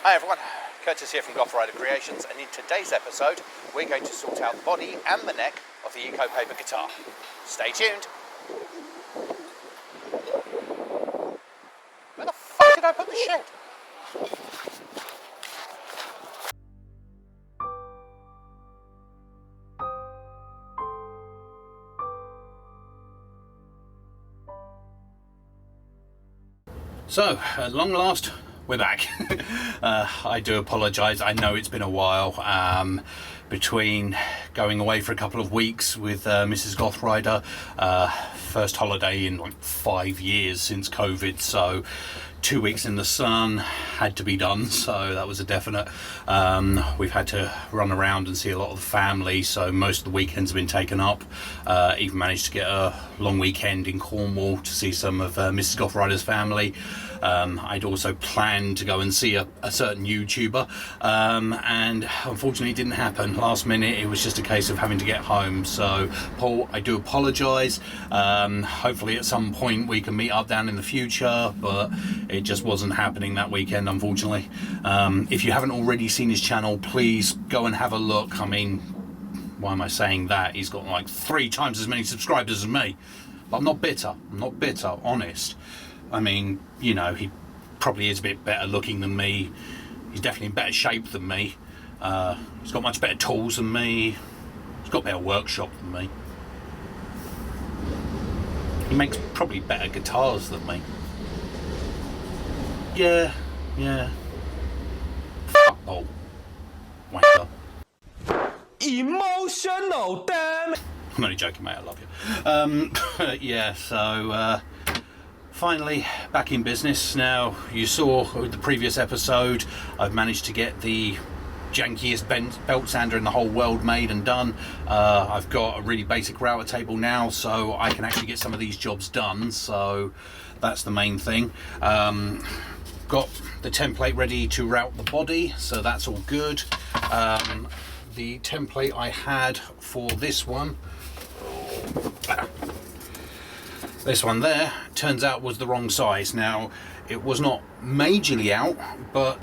Hi everyone, Curtis here from Goth Rider Creations, and in today's episode we're going to sort out the body and the neck of the Eco Paper guitar. Stay tuned. Where the fuck did I put the shed? So, at long last, we're back. I do apologise. I know it's been a while between going away for a couple of weeks with Mrs. Goth Rider. First holiday in like 5 years since COVID, so 2 weeks in the sun had to be done, so that was a definite. We've had to run around and see a lot of the family, so most of the weekends have been taken up. Even managed to get a long weekend in Cornwall to see some of Mrs. Goth Rider's family. I'd also planned to go and see a certain YouTuber, and unfortunately it didn't happen. Last minute, it was just a case of having to get home. So Paul, I do apologise. Hopefully at some point we can meet up down in the future, but it just wasn't happening that weekend, unfortunately. If you haven't already seen his channel, please go and have a look. I mean, why am I saying that? He's got like 3 times as many subscribers as me. But I'm not bitter, honest. I mean, you know, he probably is a bit better looking than me. He's definitely in better shape than me. He's got much better tools than me. He's got a better workshop than me. He makes probably better guitars than me. Yeah. Fuck Paul. Wanker. Emotional, damn it. I'm only joking, mate, I love you. Yeah, so finally back in business. Now, you saw with the previous episode, I've managed to get the jankiest belt sander in the whole world made and done. I've got a really basic router table now, so I can actually get some of these jobs done, so that's the main thing. Got the template ready to route the body, so that's all good. The template I had for this one there, turns out was the wrong size. Now, it was not majorly out, but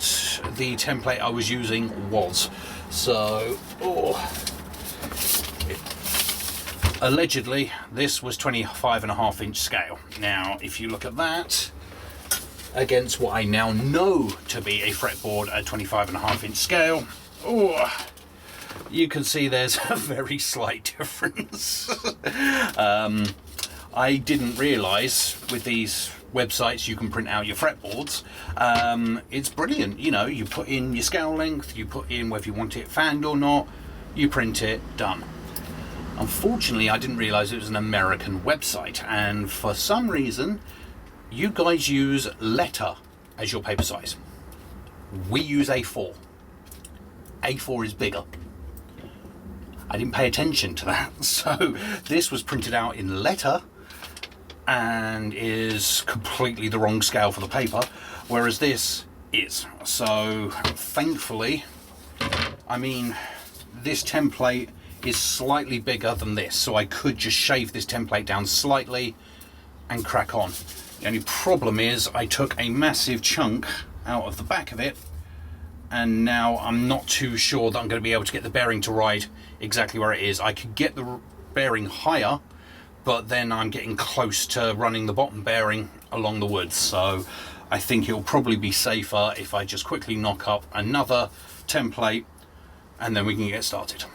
the template I was using was. So, allegedly, this was 25.5-inch scale. Now, if you look at that against what I now know to be a fretboard at 25.5-inch scale, you can see there's a very slight difference. I didn't realise with these websites you can print out your fretboards. It's brilliant, you know, you put in your scale length, you put in whether you want it fanned or not, you print it, done. Unfortunately, I didn't realise it was an American website, and for some reason you guys use letter as your paper size. We use A4. A4 is bigger. I didn't pay attention to that, so this was printed out in letter and is completely the wrong scale for the paper, whereas this is. So thankfully, I mean, this template is slightly bigger than this, so I could just shave this template down slightly and crack on. The only problem is I took a massive chunk out of the back of it, and now I'm not too sure that I'm going to be able to get the bearing to ride exactly where it is. I could get the bearing higher, but then I'm getting close to running the bottom bearing along the wood, so I think it'll probably be safer if I just quickly knock up another template and then we can get started.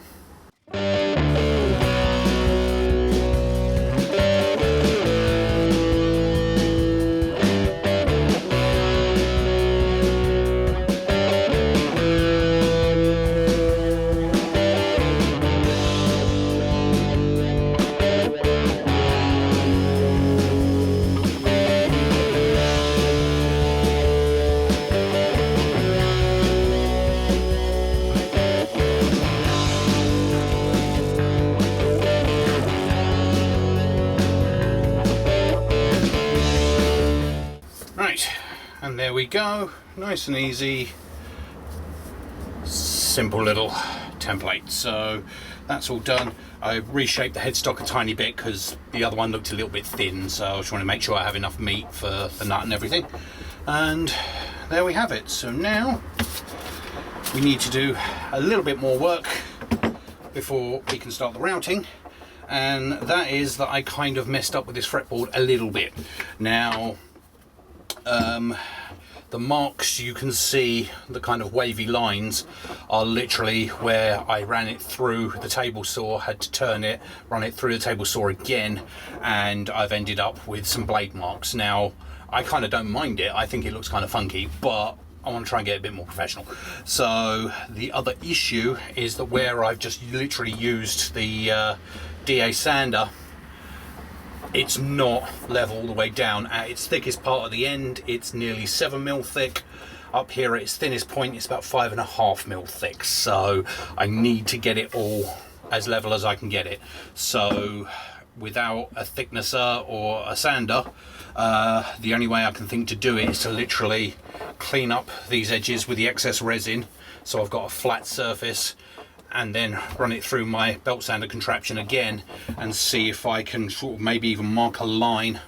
And there we go, nice and easy, simple little template. So that's all done. I reshaped the headstock a tiny bit because the other one looked a little bit thin, so I was trying to make sure I have enough meat for the nut and everything. And there we have it. So now we need to do a little bit more work before we can start the routing, and that is that I kind of messed up with this fretboard a little bit. Now the marks you can see, the kind of wavy lines, are literally where I ran it through the table saw, had to turn it, run it through the table saw again, and I've ended up with some blade marks. Now I kind of don't mind it, I think it looks kind of funky, but I want to try and get a bit more professional. So the other issue is that where I've just literally used the DA sander, it's not level all the way down. At its thickest part at the end, it's nearly 7mm thick. Up here at its thinnest point, it's about 5.5mm thick. So I need to get it all as level as I can get it. So without a thicknesser or a sander, the only way I can think to do it is to literally clean up these edges with the excess resin, so I've got a flat surface, and then run it through my belt sander contraption again and see if I can sort of maybe even mark a line,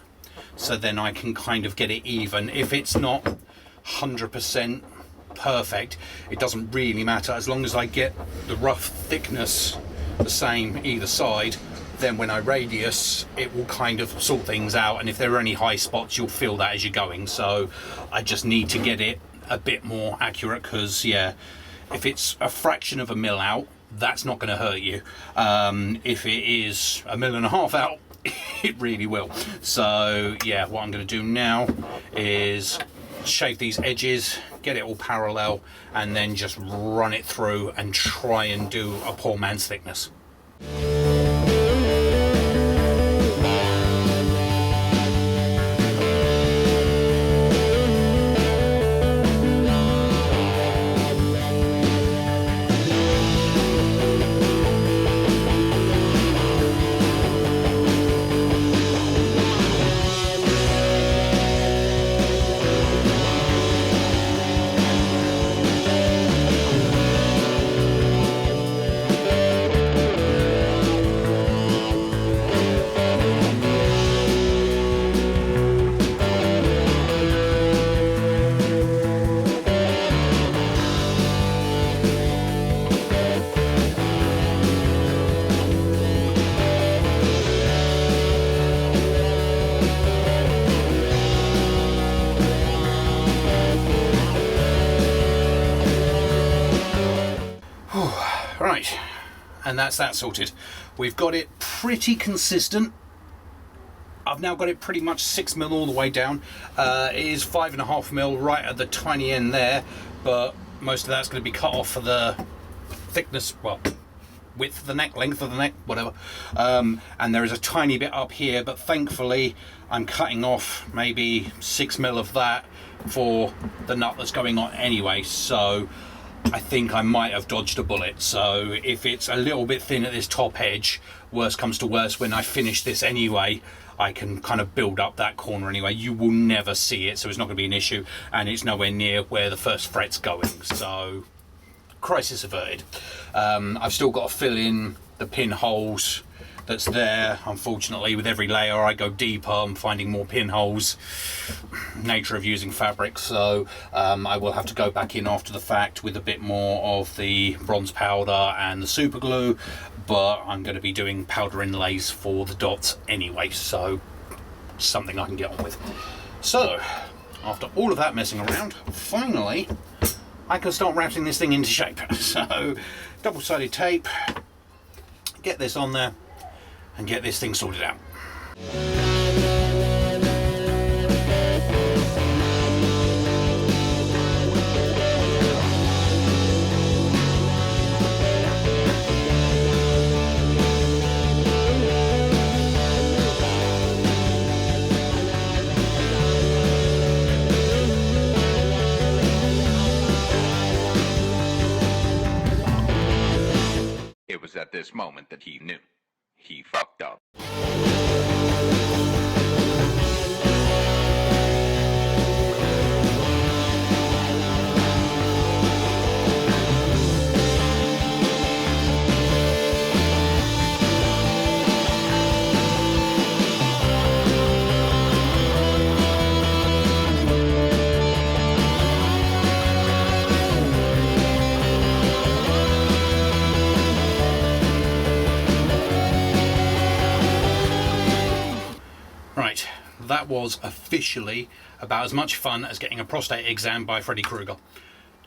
so then I can kind of get it even. If it's not 100% perfect, it doesn't really matter, as long as I get the rough thickness the same either side, then when I radius it will kind of sort things out, and if there are any high spots you'll feel that as you're going. So I just need to get it a bit more accurate, because yeah, if it's a fraction of a mil out, that's not going to hurt you. If it is 1.5 mil out, it really will. So yeah, what I'm going to do now is shave these edges, get it all parallel, and then just run it through and try and do a poor man's thickness. Right, and that's that sorted. We've got it pretty consistent. I've now got it pretty much 6mm all the way down. It is 5.5mm right at the tiny end there, but most of that's going to be cut off for the thickness, well, width of the neck, length of the neck, whatever. And there is a tiny bit up here, but thankfully I'm cutting off maybe 6mm of that for the nut that's going on anyway, so I think I might have dodged a bullet. So if it's a little bit thin at this top edge, worst comes to worst, when I finish this anyway, I can kind of build up that corner anyway. You will never see it, so it's not going to be an issue, and it's nowhere near where the first fret's going, so crisis averted. I've still got to fill in the pinholes that's there. Unfortunately, with every layer I go deeper, I'm finding more pinholes. Nature of using fabric, so I will have to go back in after the fact with a bit more of the bronze powder and the super glue, but I'm going to be doing powder inlays for the dots anyway, so something I can get on with. So after all of that messing around, finally I can start wrapping this thing into shape. So double-sided tape, get this on there and get this thing sorted out. It was at this moment that he knew. He fucked up. that was officially about as much fun as getting a prostate exam by Freddy Krueger.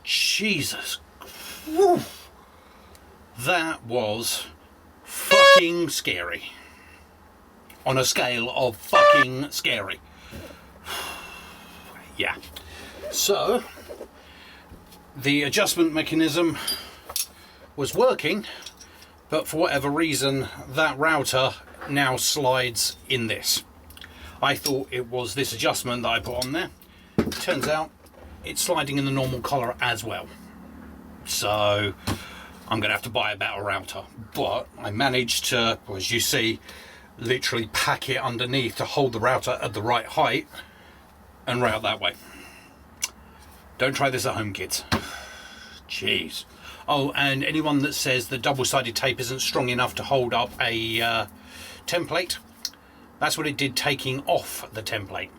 Jesus. Woo. That was fucking scary. On a scale of fucking scary. Yeah. So, the adjustment mechanism was working, but for whatever reason, that router now slides in this. I thought it was this adjustment that I put on there. Turns out it's sliding in the normal collar as well. So I'm going to have to buy a better router. But I managed to, as you see, literally pack it underneath to hold the router at the right height and route that way. Don't try this at home, kids. Jeez. Oh, and anyone that says that double-sided tape isn't strong enough to hold up a template, that's what it did taking off the template.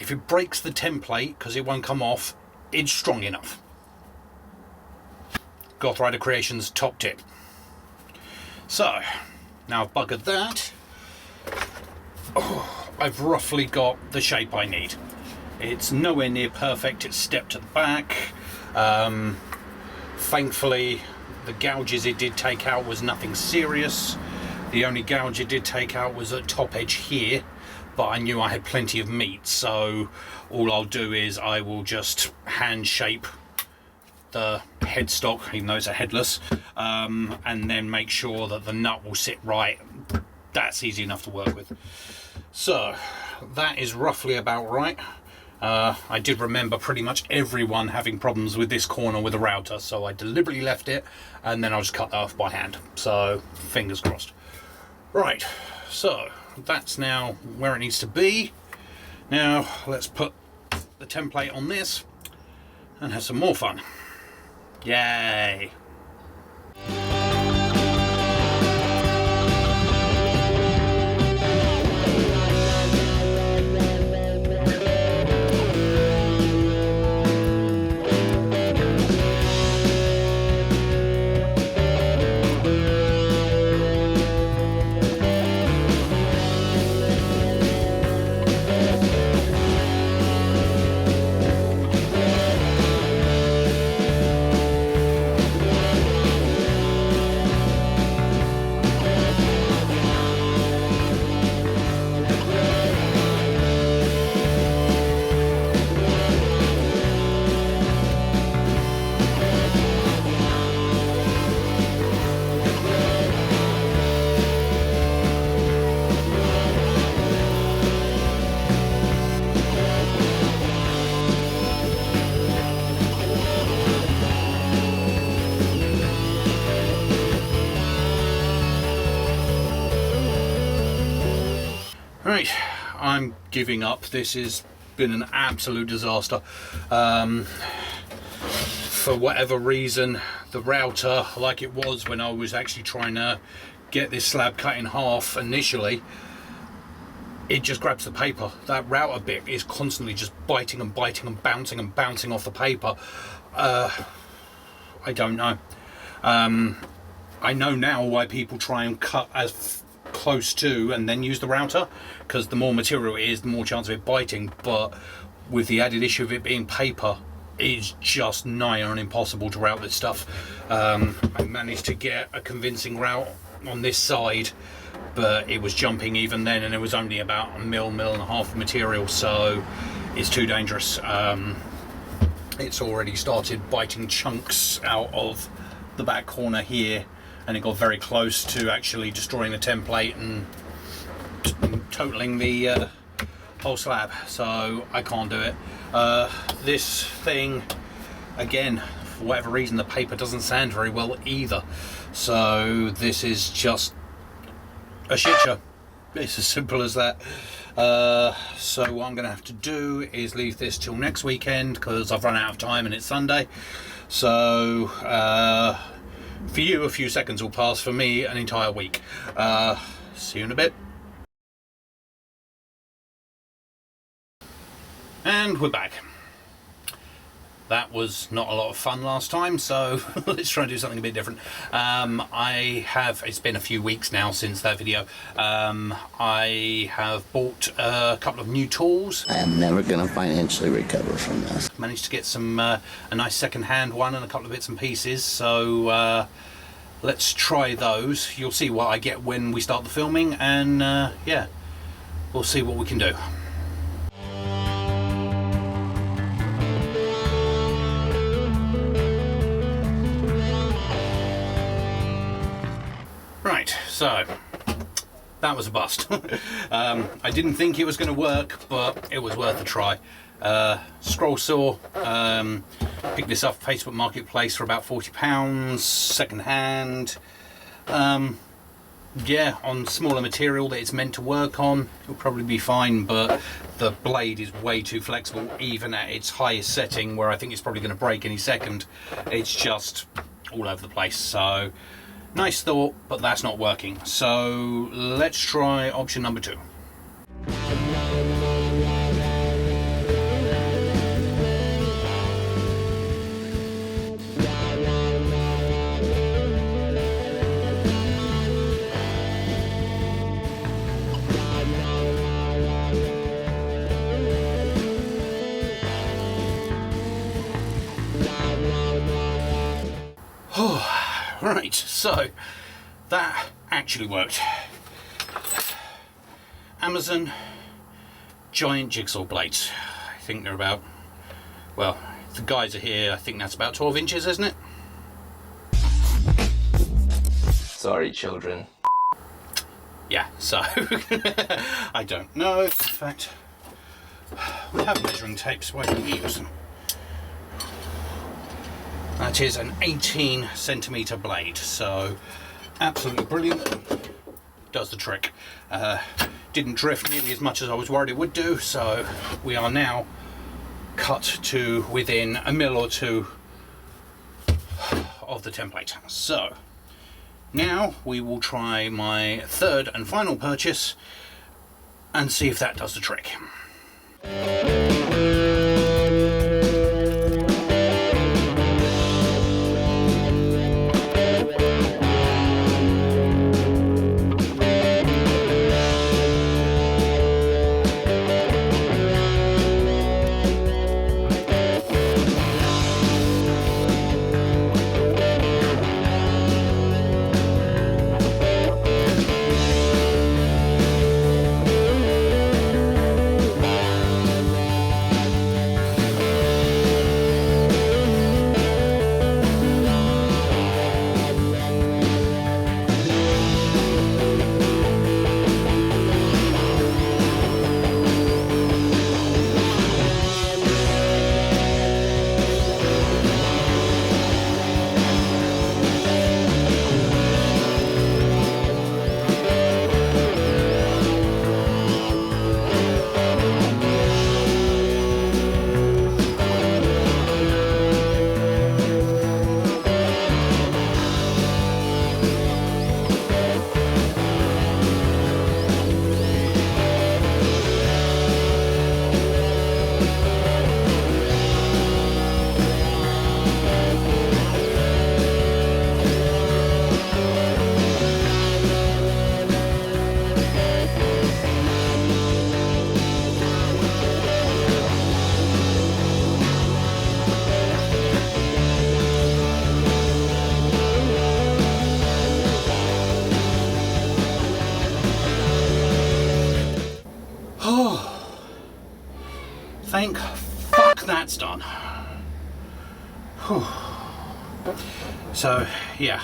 If it breaks the template because it won't come off, it's strong enough. Goth Rider Creations top tip. So, now I've buggered that. Oh, I've roughly got the shape I need. It's nowhere near perfect, it's stepped to the back. Thankfully, the gouges it did take out was nothing serious. The only gouge it did take out was at top edge here, but I knew I had plenty of meat, so all I'll do is I will just hand shape the headstock, even though it's a headless, and then make sure that the nut will sit right. That's easy enough to work with. So that is roughly about right. I did remember pretty much everyone having problems with this corner with a router, so I deliberately left it, and then I'll just cut that off by hand. So fingers crossed. Right, so that's now where it needs to be. Now let's put the template on this and have some more fun. Yay! Right, I'm giving up. This has been an absolute disaster. For whatever reason, the router, like it was when I was actually trying to get this slab cut in half initially, it just grabs the paper. That router bit is constantly just biting and biting and bouncing off the paper. I don't know. I know now why people try and cut as close to and then use the router, because the more material it is, the more chance of it biting. But with the added issue of it being paper, it's just nigh on impossible to route this stuff. I managed to get a convincing route on this side, but it was jumping even then, and it was only about a mil and a half of material, so it's too dangerous. It's already started biting chunks out of the back corner here, and it got very close to actually destroying the template and totaling the whole slab, so I can't do it. This thing, again, for whatever reason, the paper doesn't sand very well either, so this is just a shit show. It's as simple as that. So what I'm going to have to do is leave this till next weekend, because I've run out of time and it's Sunday. So for you, a few seconds will pass. For me, an entire week. See you in a bit. And we're back. that was not a lot of fun last time, so let's try and do something a bit different. It's been a few weeks now since that video. I have bought a couple of new tools. I am never going to financially recover from this. Managed to get some a nice second-hand one and a couple of bits and pieces, so let's try those. You'll see what I get when we start the filming, and yeah, we'll see what we can do. Right, so that was a bust. I didn't think it was going to work, but it was worth a try. Scroll saw, picked this up Facebook Marketplace for about £40, second hand. Yeah, on smaller material that it's meant to work on, it'll probably be fine, but the blade is way too flexible, even at its highest setting, where I think it's probably going to break any second. It's just all over the place. So nice thought, but that's not working. So let's try option number 2. Right, so that actually worked. Amazon giant jigsaw blades. I think they're about, well, if the guys are here, I think that's about 12 inches, isn't it? Sorry, children. Yeah, so I don't know. In fact, we have measuring tapes. Why don't we use them? That is an 18cm blade, so absolutely brilliant. Does the trick. Didn't drift nearly as much as I was worried it would do, so we are now cut to within a mil or two of the template. So now we will try my third and final purchase and see if that does the trick. Thank fuck that's done. Whew. So yeah,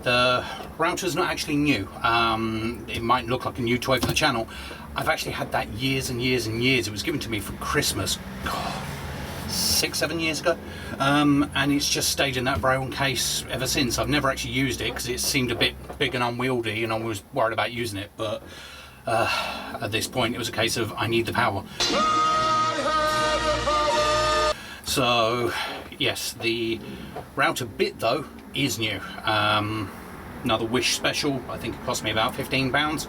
the router's not actually new. It might look like a new toy for the channel. I've actually had that years and years and years. It was given to me for Christmas, God, 6-7 years ago, and it's just stayed in that brown case ever since. I've never actually used it because it seemed a bit big and unwieldy, and I was worried about using it, but at this point it was a case of I need the power. So yes, the router bit though is new. Another Wish special. I think it cost me about £15,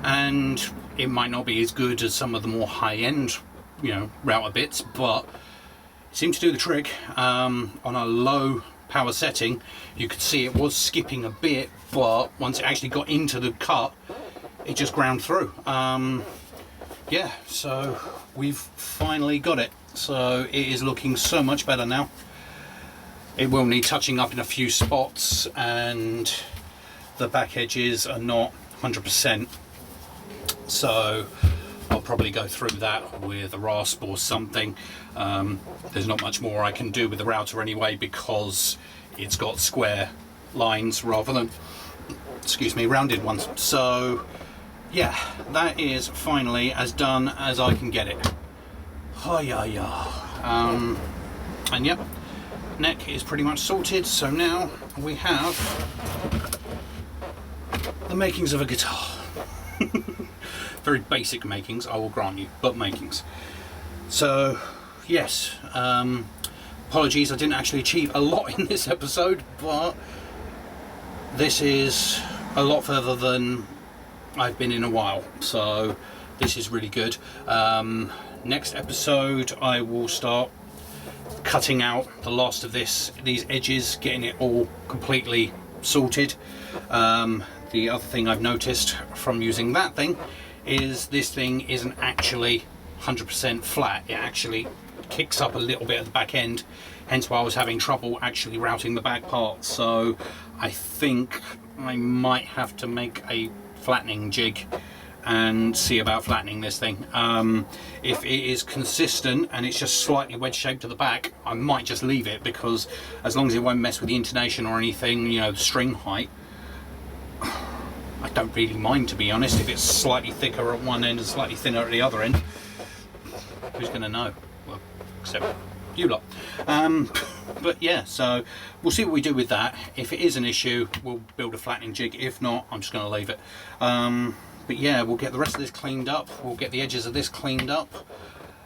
and it might not be as good as some of the more high-end, you know, router bits, but seemed to do the trick. On a low power setting, you could see it was skipping a bit, but once it actually got into the cut, it just ground through. Yeah, so we've finally got it. So it is looking so much better now. It will need touching up in a few spots, and the back edges are not 100%. So I'll probably go through that with a rasp or something. There's not much more I can do with the router anyway, because it's got square lines rather than, excuse me, rounded ones. So yeah, that is finally as done as I can get it. Oh yeah, yeah. And yep, neck is pretty much sorted. So now we have the makings of a guitar. Very basic makings, I will grant you, but makings. So yes, apologies I didn't actually achieve a lot in this episode, but this is a lot further than I've been in a while, so this is really good. Next episode I will start cutting out the last of these edges, getting it all completely sorted. The other thing I've noticed from using that thing is this thing isn't actually 100% flat. It actually kicks up a little bit at the back end, hence why I was having trouble actually routing the back part. So I think I might have to make a flattening jig and see about flattening this thing. If it is consistent and it's just slightly wedge shaped to the back, I might just leave it, because as long as it won't mess with the intonation or anything, you know, the string height, I don't really mind, to be honest. If it's slightly thicker at one end and slightly thinner at the other end, who's going to know? Well, except you lot. But yeah, so we'll see what we do with that. If it is an issue, we'll build a flattening jig. If not, I'm just going to leave it. But yeah, we'll get the rest of this cleaned up. We'll get the edges of this cleaned up,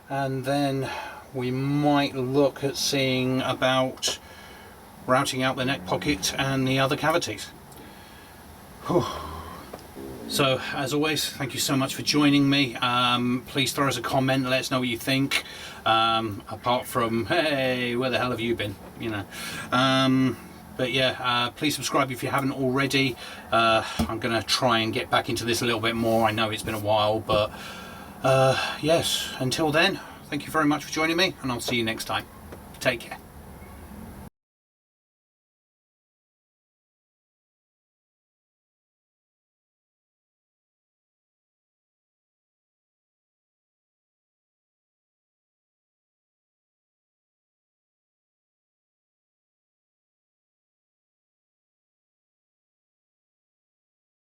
and then we might look at seeing about routing out the neck pocket and the other cavities. Whew. So as always, thank you so much for joining me. Please throw us a comment, let us know what you think, apart from, hey, where the hell have you been, you know. But yeah, please subscribe if you haven't already. I'm gonna try and get back into this a little bit more. I know it's been a while, but yes, until then, thank you very much for joining me, and I'll see you next time. Take care.